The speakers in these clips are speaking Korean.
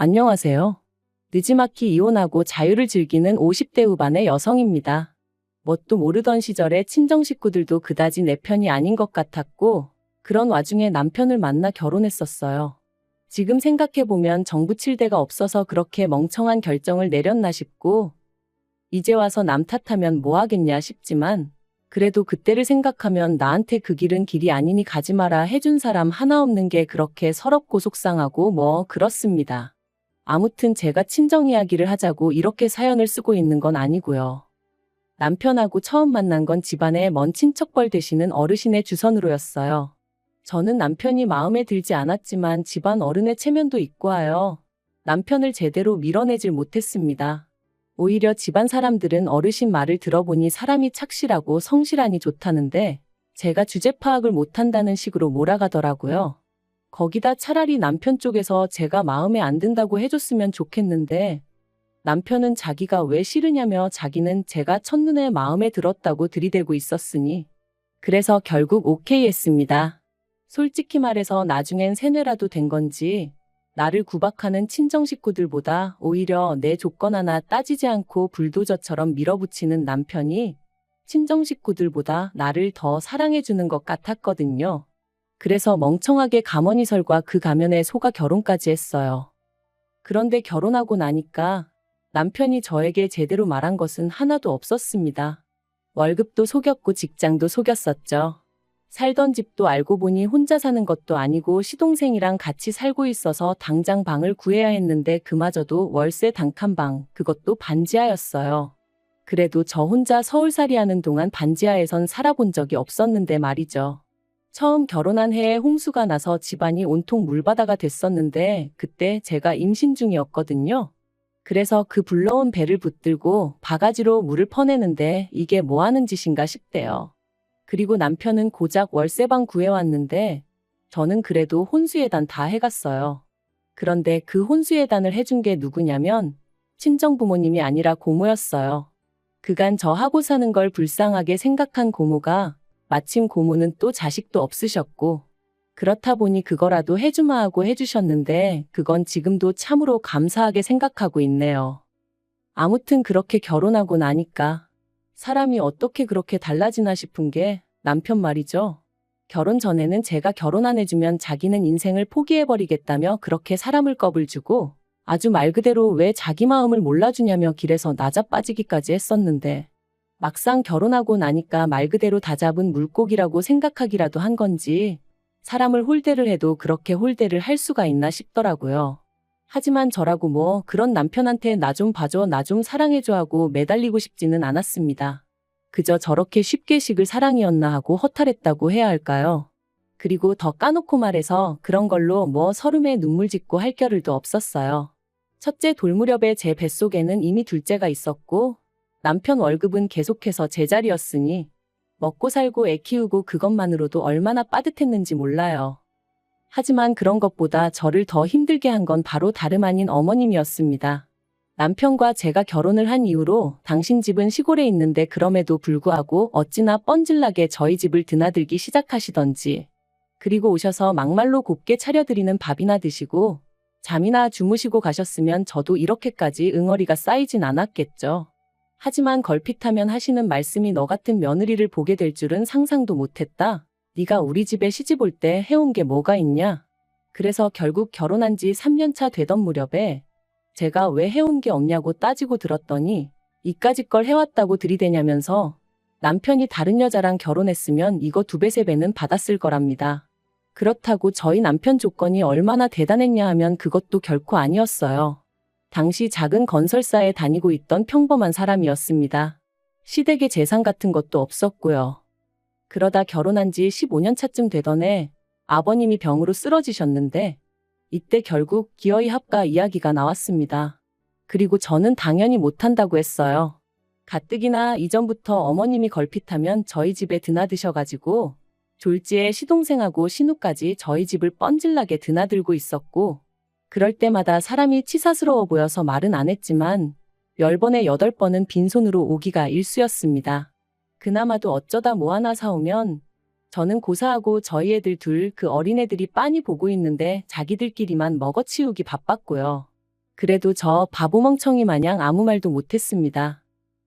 안녕하세요. 느지막이 이혼하고 자유를 즐기는 50대 후반의 여성입니다. 뭣도 모르던 시절에 친정 식구들도 그다지 내 편이 아닌 것 같았고, 그런 와중에 남편을 만나 결혼했었어요. 지금 생각해보면 정부 칠대가 없어서 그렇게 멍청한 결정을 내렸나 싶고, 이제 와서 남 탓하면 뭐 하겠냐 싶지만, 그래도 그때를 생각하면 나한테 그 길은 길이 아니니 가지 마라 해준 사람 하나 없는 게 그렇게 서럽고 속상하고 뭐 그렇습니다. 아무튼 제가 친정 이야기를 하자고 이렇게 사연을 쓰고 있는 건 아니고요. 남편하고 처음 만난 건 집안의 먼 친척뻘 되시는 어르신의 주선으로였어요. 저는 남편이 마음에 들지 않았지만 집안 어른의 체면도 있고 하여 남편을 제대로 밀어내질 못했습니다. 오히려 집안 사람들은 어르신 말을 들어보니 사람이 착실하고 성실하니 좋다는데 제가 주제 파악을 못한다는 식으로 몰아가더라고요. 거기다 차라리 남편 쪽에서 제가 마음에 안 든다고 해줬으면 좋겠는데 남편은 자기가 왜 싫으냐며 자기는 제가 첫눈에 마음에 들었다고 들이대고 있었으니 그래서 결국 오케이 했습니다. 솔직히 말해서 나중엔 세뇌라도 된 건지 나를 구박하는 친정 식구들보다 오히려 내 조건 하나 따지지 않고 불도저처럼 밀어붙이는 남편이 친정 식구들보다 나를 더 사랑해주는 것 같았거든요. 그래서 멍청하게 가머니설과 그 가면에 속아 결혼까지 했어요. 그런데 결혼하고 나니까 남편이 저에게 제대로 말한 것은 하나도 없었습니다. 월급도 속였고 직장도 속였었죠. 살던 집도 알고 보니 혼자 사는 것도 아니고 시동생이랑 같이 살고 있어서 당장 방을 구해야 했는데 그마저도 월세 단칸방, 그것도 반지하였어요. 그래도 저 혼자 서울살이 하는 동안 반지하에선 살아본 적이 없었는데 말이죠. 처음 결혼한 해에 홍수가 나서 집안이 온통 물바다가 됐었는데 그때 제가 임신 중이었거든요. 그래서 그 불러온 배를 붙들고 바가지로 물을 퍼내는데 이게 뭐 하는 짓인가 싶대요. 그리고 남편은 고작 월세방 구해왔는데 저는 그래도 혼수예단 다 해갔어요. 그런데 그 혼수예단을 해준 게 누구냐면 친정부모님이 아니라 고모였어요. 그간 저 하고 사는 걸 불쌍하게 생각한 고모가 마침 고모는 또 자식도 없으셨고 그렇다 보니 그거라도 해주마 하고 해주셨는데 그건 지금도 참으로 감사하게 생각하고 있네요. 아무튼 그렇게 결혼하고 나니까 사람이 어떻게 그렇게 달라지나 싶은 게 남편 말이죠. 결혼 전에는 제가 결혼 안 해주면 자기는 인생을 포기해버리겠다며 그렇게 사람을 겁을 주고 아주 말 그대로 왜 자기 마음을 몰라주냐며 길에서 나자빠지기까지 했었는데 막상 결혼하고 나니까 말 그대로 다 잡은 물고기라고 생각하기라도 한 건지 사람을 홀대를 해도 그렇게 홀대를 할 수가 있나 싶더라고요. 하지만 저라고 뭐 그런 남편한테 나 좀 봐줘 나 좀 사랑해줘 하고 매달리고 싶지는 않았습니다. 그저 저렇게 쉽게 식을 사랑이었나 하고 허탈했다고 해야 할까요? 그리고 더 까놓고 말해서 그런 걸로 뭐 서름에 눈물 짓고 할 겨를도 없었어요. 첫째 돌 무렵에 제 뱃속에는 이미 둘째가 있었고 남편 월급은 계속해서 제자리였으니 먹고 살고 애 키우고 그것만으로도 얼마나 빠듯했는지 몰라요. 하지만 그런 것보다 저를 더 힘들게 한 건 바로 다름 아닌 어머님이었습니다. 남편과 제가 결혼을 한 이후로 당신 집은 시골에 있는데 그럼에도 불구하고 어찌나 뻔질나게 저희 집을 드나들기 시작하시던지 그리고 오셔서 막말로 곱게 차려드리는 밥이나 드시고 잠이나 주무시고 가셨으면 저도 이렇게까지 응어리가 쌓이진 않았겠죠. 하지만 걸핏하면 하시는 말씀이 너 같은 며느리를 보게 될 줄은 상상도 못했다. 네가 우리 집에 시집 올 때 해온 게 뭐가 있냐. 그래서 결국 결혼한 지 3년 차 되던 무렵에 제가 왜 해온 게 없냐고 따지고 들었더니 이까짓 걸 해왔다고 들이대냐면서 남편이 다른 여자랑 결혼했으면 이거 2배, 3배는 받았을 거랍니다. 그렇다고 저희 남편 조건이 얼마나 대단했냐 하면 그것도 결코 아니었어요. 당시 작은 건설사에 다니고 있던 평범한 사람이었습니다. 시댁에 재산 같은 것도 없었고요. 그러다 결혼한 지 15년 차쯤 되던 해 아버님이 병으로 쓰러지셨는데 이때 결국 기어이 합가 이야기가 나왔습니다. 그리고 저는 당연히 못한다고 했어요. 가뜩이나 이전부터 어머님이 걸핏하면 저희 집에 드나드셔가지고 졸지에 시동생하고 신우까지 저희 집을 뻔질나게 드나들고 있었고 그럴 때마다 사람이 치사스러워 보여서 말은 안 했지만 10번에 8번은 빈손으로 오기가 일쑤였습니다. 그나마도 어쩌다 뭐 하나 사오면 저는 고사하고 저희 애들 둘 그 어린애들이 빤히 보고 있는데 자기들끼리만 먹어치우기 바빴고요. 그래도 저 바보멍청이 마냥 아무 말도 못했습니다.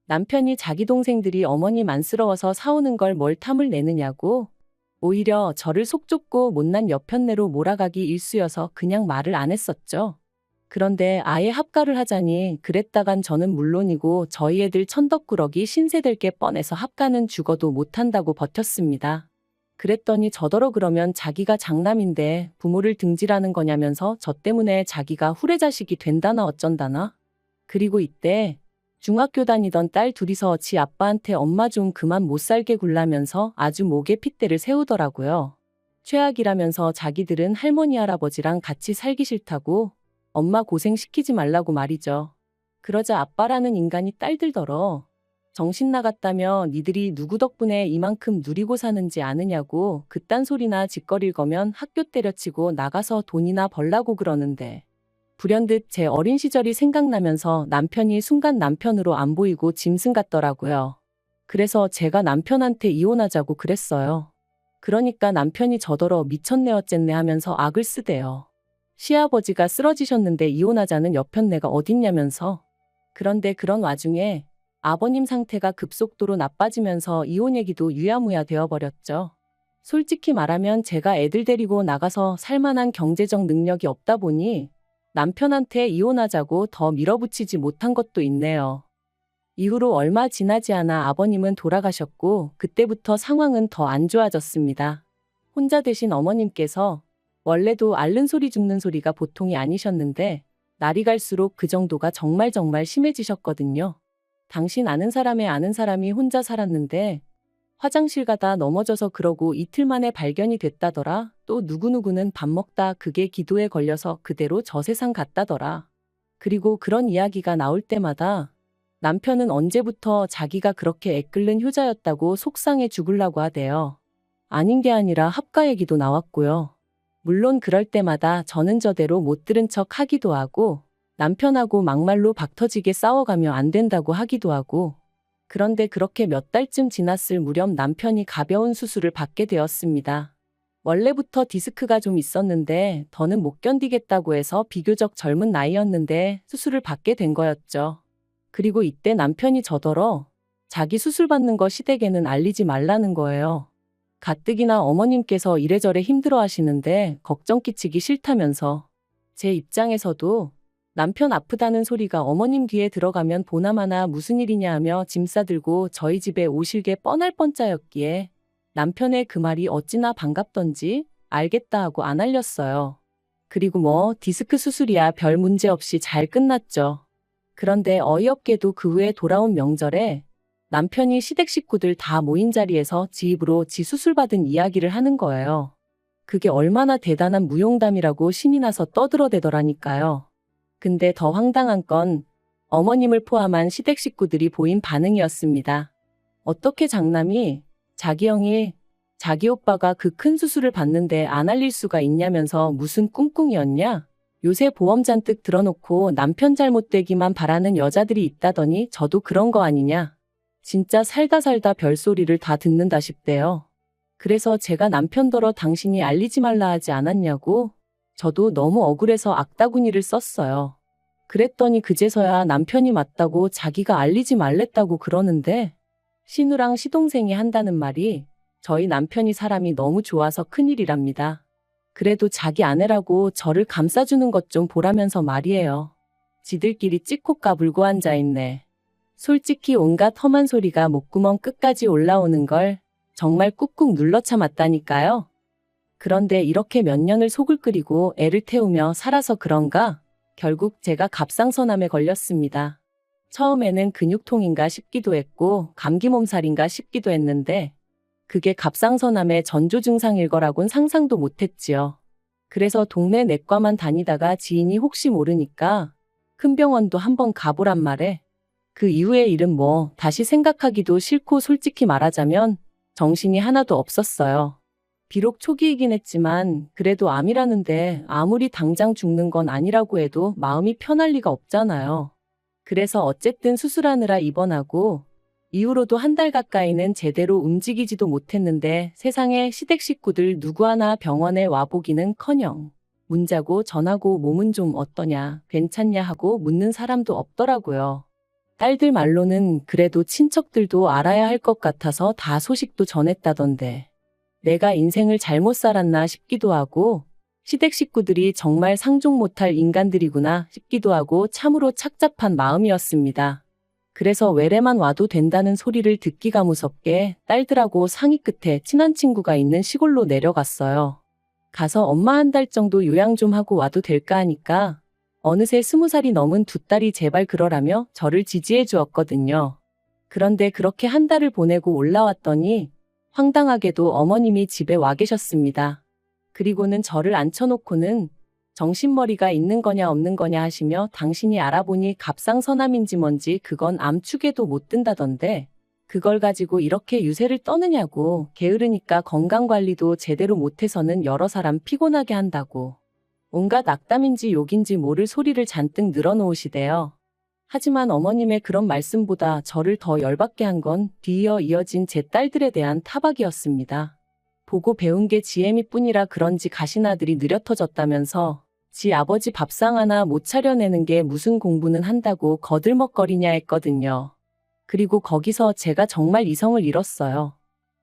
남편이 자기 동생들이 어머님 안쓰러워서 사오는 걸 뭘 탐을 내느냐고 오히려 저를 속 좁고 못난 여편네로 몰아가기 일쑤여서 그냥 말을 안 했었죠. 그런데 아예 합가를 하자니 그랬다간 저는 물론이고 저희 애들 천덕꾸러기 신세될 게 뻔해서 합가는 죽어도 못한다고 버텼습니다. 그랬더니 저더러 그러면 자기가 장남인데 부모를 등지라는 거냐면서 저 때문에 자기가 후레자식이 된다나 어쩐다나. 그리고 이때 중학교 다니던 딸 둘이서 지 아빠한테 엄마 좀 그만 못 살게 굴라면서 아주 목에 핏대를 세우더라고요. 최악이라면서 자기들은 할머니 할아버지랑 같이 살기 싫다고 엄마 고생시키지 말라고 말이죠. 그러자 아빠라는 인간이 딸들더러 정신 나갔다며 니들이 누구 덕분에 이만큼 누리고 사는지 아느냐고 그딴 소리나 짓거릴 거면 학교 때려치고 나가서 돈이나 벌라고 그러는데 불현듯 제 어린 시절이 생각나면서 남편이 순간 남편으로 안 보이고 짐승 같더라고요. 그래서 제가 남편한테 이혼하자고 그랬어요. 그러니까 남편이 저더러 미쳤네 어쨌네 하면서 악을 쓰대요. 시아버지가 쓰러지셨는데 이혼하자는 여편네가 어딨냐면서. 그런데 그런 와중에 아버님 상태가 급속도로 나빠지면서 이혼 얘기도 유야무야 되어버렸죠. 솔직히 말하면 제가 애들 데리고 나가서 살만한 경제적 능력이 없다 보니 남편한테 이혼하자고 더 밀어붙이지 못한 것도 있네요. 이후로 얼마 지나지 않아 아버님은 돌아가셨고 그때부터 상황은 더 안 좋아졌습니다. 혼자 되신 어머님께서 원래도 앓는 소리 죽는 소리가 보통이 아니셨는데 날이 갈수록 그 정도가 정말 심해지셨거든요. 당신 아는 사람의 아는 사람이 혼자 살았는데 화장실 가다 넘어져서 그러고 이틀 만에 발견이 됐다더라. 또 누구누구는 밥 먹다 그게 기도에 걸려서 그대로 저 세상 갔다더라. 그리고 그런 이야기가 나올 때마다 남편은 언제부터 자기가 그렇게 애끓는 효자였다고 속상해 죽으려고 하대요. 아닌 게 아니라 합가 얘기도 나왔고요. 물론 그럴 때마다 저는 저대로 못 들은 척 하기도 하고 남편하고 막말로 박터지게 싸워가며 안 된다고 하기도 하고 그런데 그렇게 몇 달쯤 지났을 무렵 남편이 가벼운 수술을 받게 되었습니다. 원래부터 디스크가 좀 있었는데 더는 못 견디겠다고 해서 비교적 젊은 나이였는데 수술을 받게 된 거였죠. 그리고 이때 남편이 저더러 자기 수술 받는 거 시댁에는 알리지 말라는 거예요. 가뜩이나 어머님께서 이래저래 힘들어 하시는데 걱정 끼치기 싫다면서. 제 입장에서도 남편 아프다는 소리가 어머님 귀에 들어가면 보나마나 무슨 일이냐 하며 짐 싸들고 저희 집에 오실 게 뻔할 뻔짜였기에 남편의 그 말이 어찌나 반갑던지 알겠다 하고 안 알렸어요. 그리고 뭐 디스크 수술이야 별 문제 없이 잘 끝났죠. 그런데 어이없게도 그 후에 돌아온 명절에 남편이 시댁 식구들 다 모인 자리에서 지 입으로 지 수술 받은 이야기를 하는 거예요. 그게 얼마나 대단한 무용담이라고 신이 나서 떠들어대더라니까요. 근데 더 황당한 건 어머님을 포함한 시댁 식구들이 보인 반응이었습니다. 어떻게 장남이 자기 형이 자기 오빠가 그 큰 수술을 받는데 안 알릴 수가 있냐면서 무슨 꿍꿍이었냐? 요새 보험 잔뜩 들어놓고 남편 잘못되기만 바라는 여자들이 있다더니 저도 그런 거 아니냐? 진짜 살다 별소리를 다 듣는다 싶대요. 그래서 제가 남편더러 당신이 알리지 말라 하지 않았냐고? 저도 너무 억울해서 악다구니를 썼어요. 그랬더니 그제서야 남편이 맞다고 자기가 알리지 말랬다고 그러는데 신우랑 시동생이 한다는 말이 저희 남편이 사람이 너무 좋아서 큰일이랍니다. 그래도 자기 아내라고 저를 감싸주는 것 좀 보라면서 말이에요. 지들끼리 찍고 까불고 앉아있네. 솔직히 온갖 험한 소리가 목구멍 끝까지 올라오는 걸 정말 꾹꾹 눌러 참았다니까요. 그런데 이렇게 몇 년을 속을 끓이고 애를 태우며 살아서 그런가 결국 제가 갑상선암에 걸렸습니다. 처음에는 근육통인가 싶기도 했고 감기 몸살인가 싶기도 했는데 그게 갑상선암의 전조 증상일 거라곤 상상도 못했지요. 그래서 동네 내과만 다니다가 지인이 혹시 모르니까 큰 병원도 한번 가보란 말에 그 이후의 일은 뭐 다시 생각하기도 싫고 솔직히 말하자면 정신이 하나도 없었어요. 비록 초기이긴 했지만 그래도 암이라는데 아무리 당장 죽는 건 아니라고 해도 마음이 편할 리가 없잖아요. 그래서 어쨌든 수술하느라 입원하고 이후로도 한 달 가까이는 제대로 움직이지도 못했는데 세상에 시댁 식구들 누구 하나 병원에 와보기는커녕 문자고 전화고 몸은 좀 어떠냐, 괜찮냐 하고 묻는 사람도 없더라고요. 딸들 말로는 그래도 친척들도 알아야 할 것 같아서 다 소식도 전했다던데. 내가 인생을 잘못 살았나 싶기도 하고 시댁 식구들이 정말 상종 못할 인간들이구나 싶기도 하고 참으로 착잡한 마음이었습니다. 그래서 외래만 와도 된다는 소리를 듣기가 무섭게 딸들하고 상의 끝에 친한 친구가 있는 시골로 내려갔어요. 가서 엄마 한 달 정도 요양 좀 하고 와도 될까 하니까 어느새 20살이 넘은 두 딸이 제발 그러라며 저를 지지해 주었거든요. 그런데 그렇게 한 달을 보내고 올라왔더니 황당하게도 어머님이 집에 와 계셨습니다. 그리고는 저를 앉혀놓고는 정신머리가 있는 거냐 없는 거냐 하시며 당신이 알아보니 갑상선암인지 뭔지 그건 암축에도 못 든다던데 그걸 가지고 이렇게 유세를 떠느냐고 게으르니까 건강관리도 제대로 못해서는 여러 사람 피곤하게 한다고 온갖 악담인지 욕인지 모를 소리를 잔뜩 늘어놓으시대요. 하지만 어머님의 그런 말씀보다 저를 더 열받게 한 건 뒤이어 이어진 제 딸들에 대한 타박이었습니다. 보고 배운 게 지혜미 뿐이라 그런지 가시나들이 느려 터졌다면서 지 아버지 밥상 하나 못 차려내는 게 무슨 공부는 한다고 거들먹거리냐 했거든요. 그리고 거기서 제가 정말 이성을 잃었어요.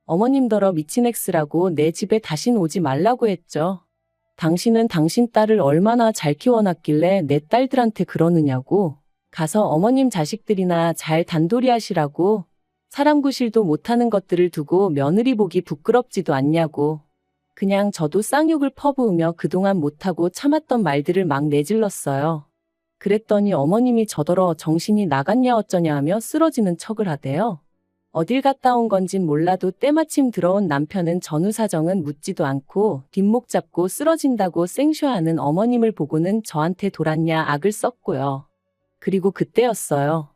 어머님더러 미친 엑스라고 내 집에 다신 오지 말라고 했죠. 당신은 당신 딸을 얼마나 잘 키워놨길래 내 딸들한테 그러느냐고. 가서 어머님 자식들이나 잘 단돌이 하시라고. 사람 구실도 못하는 것들을 두고 며느리 보기 부끄럽지도 않냐고. 그냥 저도 쌍욕을 퍼부으며 그동안 못하고 참았던 말들을 막 내질렀어요. 그랬더니 어머님이 저더러 정신이 나갔냐 어쩌냐 하며 쓰러지는 척을 하대요. 어딜 갔다 온 건진 몰라도 때마침 들어온 남편은 전후 사정은 묻지도 않고 뒷목 잡고 쓰러진다고 생쇼하는 어머님을 보고는 저한테 돌았냐 악을 썼고요. 그리고 그때였어요.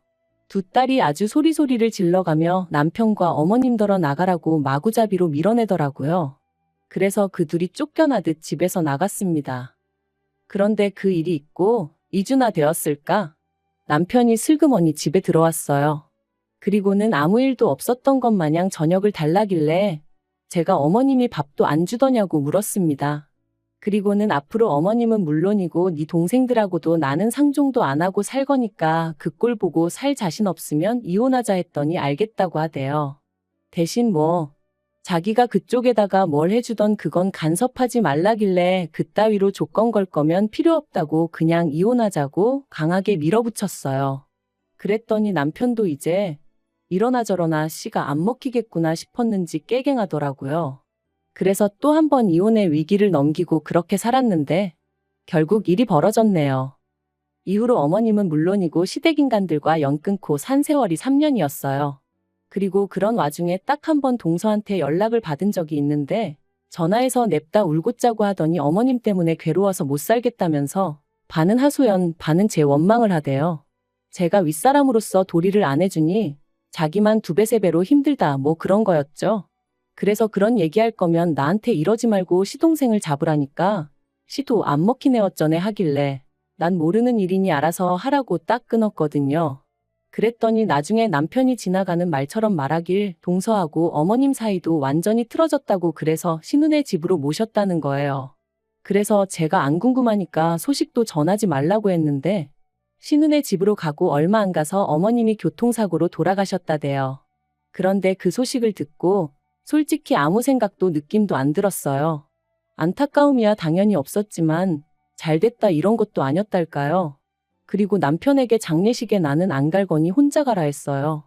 두 딸이 아주 소리소리를 질러가며 남편과 어머님더러 나가라고 마구잡이로 밀어내더라고요. 그래서 그 둘이 쫓겨나듯 집에서 나갔습니다. 그런데 그 일이 있고 2주나 되었을까? 남편이 슬그머니 집에 들어왔어요. 그리고는 아무 일도 없었던 것 마냥 저녁을 달라길래 제가 어머님이 밥도 안 주더냐고 물었습니다. 그리고는 앞으로 어머님은 물론이고 네 동생들하고도 나는 상종도 안 하고 살 거니까 그 꼴 보고 살 자신 없으면 이혼하자 했더니 알겠다고 하대요. 대신 자기가 그쪽에다가 뭘 해주던 그건 간섭하지 말라길래 그따위로 조건 걸 거면 필요 없다고 그냥 이혼하자고 강하게 밀어붙였어요. 그랬더니 남편도 이제 이러나 저러나 씨가 안 먹히겠구나 싶었는지 깨갱하더라고요. 그래서 또 한 번 이혼의 위기를 넘기고 그렇게 살았는데 결국 일이 벌어졌네요. 이후로 어머님은 물론이고 시댁인간들과 연 끊고 산 세월이 3년이었어요. 그리고 그런 와중에 딱 한 번 동서한테 연락을 받은 적이 있는데 전화해서 냅다 울고 짜고 하더니 어머님 때문에 괴로워서 못 살겠다면서 반은 하소연 반은 제 원망을 하대요. 제가 윗사람으로서 도리를 안 해주니 자기만 2배 3배로 힘들다 그런 거였죠. 그래서 그런 얘기할 거면 나한테 이러지 말고 시동생을 잡으라니까 시도 안 먹히네 어쩌네 하길래 난 모르는 일이니 알아서 하라고 딱 끊었거든요. 그랬더니 나중에 남편이 지나가는 말처럼 말하길 동서하고 어머님 사이도 완전히 틀어졌다고 그래서 신우네 집으로 모셨다는 거예요. 그래서 제가 안 궁금하니까 소식도 전하지 말라고 했는데 신우네 집으로 가고 얼마 안 가서 어머님이 교통사고로 돌아가셨다대요. 그런데 그 소식을 듣고 솔직히 아무 생각도 느낌도 안 들었어요. 안타까움이야 당연히 없었지만 잘됐다 이런 것도 아니었달까요? 그리고 남편에게 장례식에 나는 안 갈 거니 혼자 가라 했어요.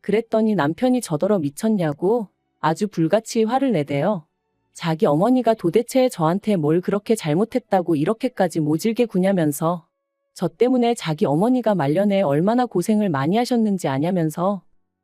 그랬더니 남편이 저더러 미쳤냐고 아주 불같이 화를 내대요. 자기 어머니가 도대체 저한테 뭘 그렇게 잘못했다고 이렇게까지 모질게 구냐면서 저 때문에 자기 어머니가 말년에 얼마나 고생을 많이 하셨는지 아냐면서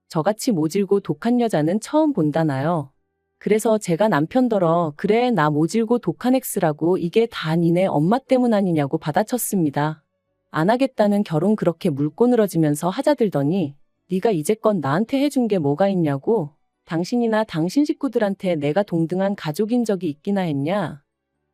저같이 모질고 독한 여자는 처음 본다나요. 그래서 제가 남편더러 그래 나 모질고 독한 엑스라고 이게 다 니네 엄마 때문 아니냐고 받아쳤습니다. 안 하겠다는 결혼 그렇게 물고 늘어지면서 하자들더니 네가 이제껏 나한테 해준 게 뭐가 있냐고 당신이나 당신 식구들한테 내가 동등한 가족인 적이 있기나 했냐.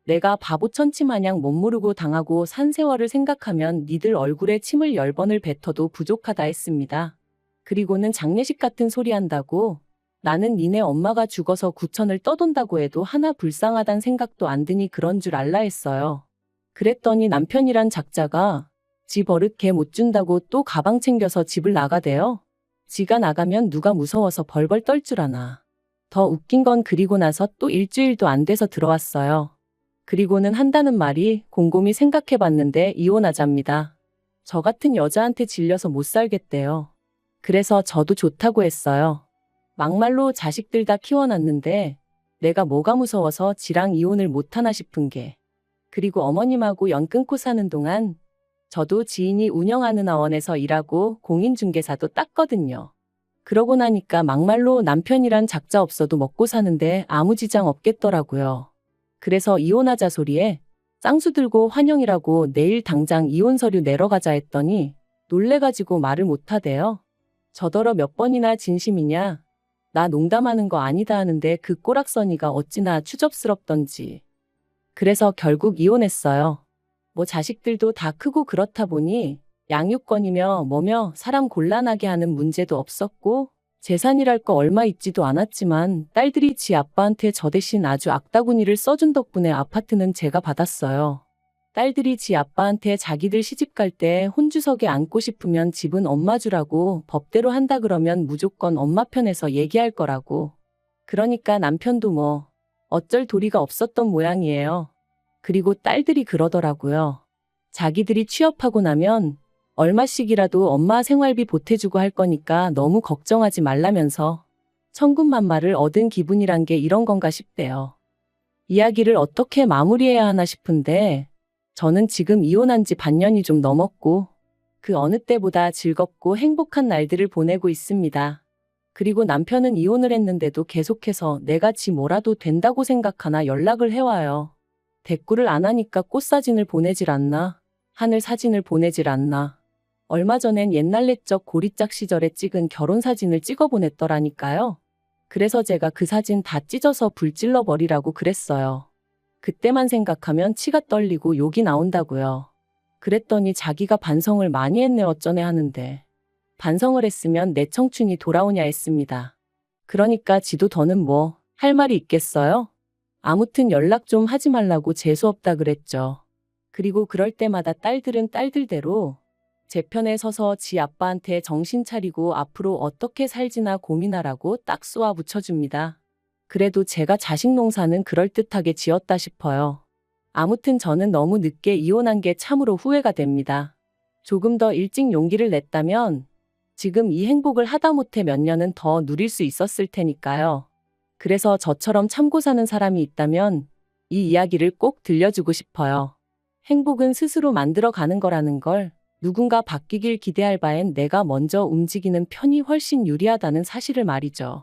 내가 바보 천치 마냥 못 모르고 당하고 산 세월을 생각하면 니들 얼굴에 침을 10번을 뱉어도 부족하다 했습니다. 그리고는 장례식 같은 소리 한다고 나는 니네 엄마가 죽어서 구천을 떠돈다고 해도 하나 불쌍하단 생각도 안 드니 그런 줄 알라 했어요. 그랬더니 남편이란 작자가 지 버릇 개 못 준다고 또 가방 챙겨서 집을 나가대요. 지가 나가면 누가 무서워서 벌벌 떨 줄 아나. 더 웃긴 건 그리고 나서 또 일주일도 안 돼서 들어왔어요. 그리고는 한다는 말이 곰곰이 생각해봤는데 이혼하자입니다. 저 같은 여자한테 질려서 못 살겠대요. 그래서 저도 좋다고 했어요. 막말로 자식들 다 키워놨는데 내가 뭐가 무서워서 지랑 이혼을 못하나 싶은 게. 그리고 어머님하고 연 끊고 사는 동안 저도 지인이 운영하는 어원에서 일하고 공인중개사도 땄거든요. 그러고 나니까 막말로 남편이란 작자 없어도 먹고 사는데 아무 지장 없겠더라고요. 그래서 이혼하자 소리에 쌍수 들고 환영이라고 내일 당장 이혼 서류 내러 가자 했더니 놀래가지고 말을 못하대요. 저더러 몇 번이나 진심이냐? 나 농담하는 거 아니다 하는데 그 꼬락서니가 어찌나 추접스럽던지. 그래서 결국 이혼했어요. 뭐 자식들도 다 크고 그렇다 보니 양육권이며 뭐며 사람 곤란하게 하는 문제도 없었고 재산이랄 거 얼마 있지도 않았지만 딸들이 지 아빠한테 저 대신 아주 악다구니를 써준 덕분에 아파트는 제가 받았어요. 딸들이 지 아빠한테 자기들 시집갈 때 혼주석에 앉고 싶으면 집은 엄마 주라고 법대로 한다 그러면 무조건 엄마 편에서 얘기할 거라고. 그러니까 남편도 뭐 어쩔 도리가 없었던 모양이에요. 그리고 딸들이 그러더라고요. 자기들이 취업하고 나면 얼마씩이라도 엄마 생활비 보태주고 할 거니까 너무 걱정하지 말라면서 천군만마를 얻은 기분이란 게 이런 건가 싶대요. 이야기를 어떻게 마무리해야 하나 싶은데 저는 지금 이혼한 지 반년이 좀 넘었고 그 어느 때보다 즐겁고 행복한 날들을 보내고 있습니다. 그리고 남편은 이혼을 했는데도 계속해서 내가 지 뭐라도 된다고 생각하나 연락을 해와요. 대꾸를 안 하니까 꽃사진을 보내질 않나, 하늘 사진을 보내질 않나. 얼마 전엔 옛날 내적 고리짝 시절에 찍은 결혼사진을 찍어 보냈더라니까요. 그래서 제가 그 사진 다 찢어서 불질러 버리라고 그랬어요. 그때만 생각하면 치가 떨리고 욕이 나온다고요. 그랬더니 자기가 반성을 많이 했네 어쩌네 하는데 반성을 했으면 내 청춘이 돌아오냐 했습니다. 그러니까 지도 더는 뭐 할 말이 있겠어요? 아무튼 연락 좀 하지 말라고 재수없다 그랬죠. 그리고 그럴 때마다 딸들은 딸들대로 제 편에 서서 지 아빠한테 정신 차리고 앞으로 어떻게 살지나 고민하라고 딱 쏘아 붙여줍니다. 그래도 제가 자식 농사는 그럴듯하게 지었다 싶어요. 아무튼 저는 너무 늦게 이혼한 게 참으로 후회가 됩니다. 조금 더 일찍 용기를 냈다면 지금 이 행복을 하다못해 몇 년은 더 누릴 수 있었을 테니까요. 그래서 저처럼 참고 사는 사람이 있다면 이 이야기를 꼭 들려주고 싶어요. 행복은 스스로 만들어가는 거라는 걸 누군가 바뀌길 기대할 바엔 내가 먼저 움직이는 편이 훨씬 유리하다는 사실을 말이죠.